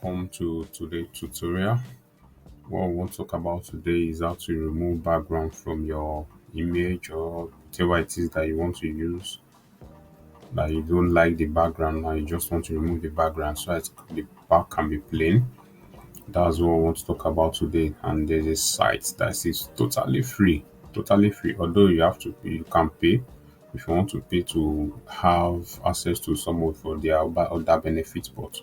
Welcome to today's tutorial. What we want to talk about today is how to remove background from your image or whatever it is that you want to use, that you don't like the background and you just want to remove the background so that the back can be plain. That's what we want to talk about today. And there's a site that is totally free. Totally free. Although you can pay if you want to pay to have access to some of their other benefits, but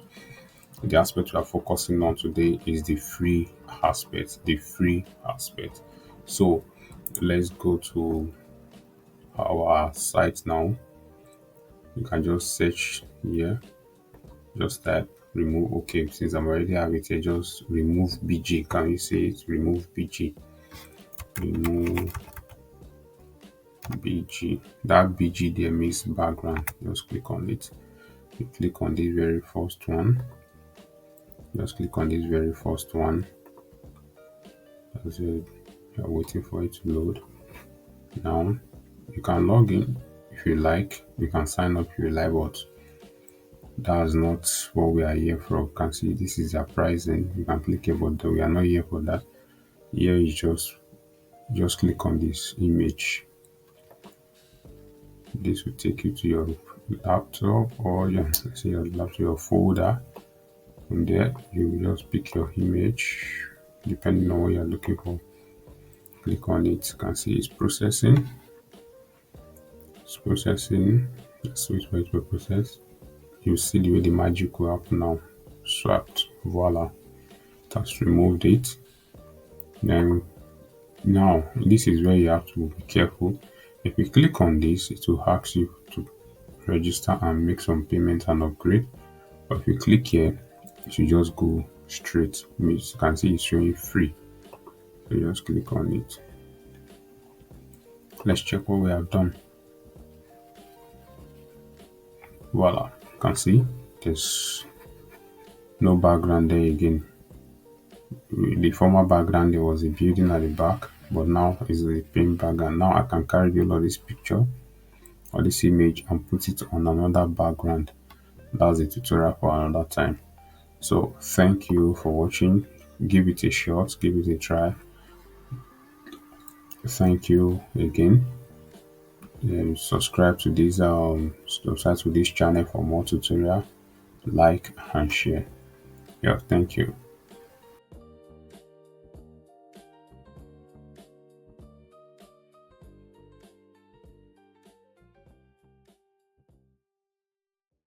the aspect we are focusing on today is the free aspect. The free aspect. So let's go to our site now. You can just search here, just type remove. Okay, since I'm already have it here, just remove BG. Can you see it? Remove BG. Remove BG. That BG there means background. Just click on it. You click on this very first one. Just click on this very first one. As you're waiting for it to load. Now you can log in if you like. You can sign up if you like, but that's not what we are here for. You can see this is their pricing. You can click it, but we are not here for that. Here is just click on this image. This will take you to your laptop or your laptop, your folder. From there, you will just pick your image depending on what you're looking for. Click on it. You can see it's processing. It's processing. Let's wait for it to process. You see the way the magic will happen now. Swapped. Voila. That's removed it. Then now this is where you have to be careful. If you click on this, it will ask you to register and make some payment and upgrade. But if you click here, it should just go straight. You can see it's showing free. So just click on it. Let's check what we have done. Voila. You can see there's no background there again. The former background there was a building at the back, but now is a plain background. Now I can carry all of this picture or this image and put it on another background. That's a tutorial for another time. So thank you for watching. Give it a shot, give it a try. Thank you again. Subscribe to this channel for more tutorial. Like and share. Yeah, thank you.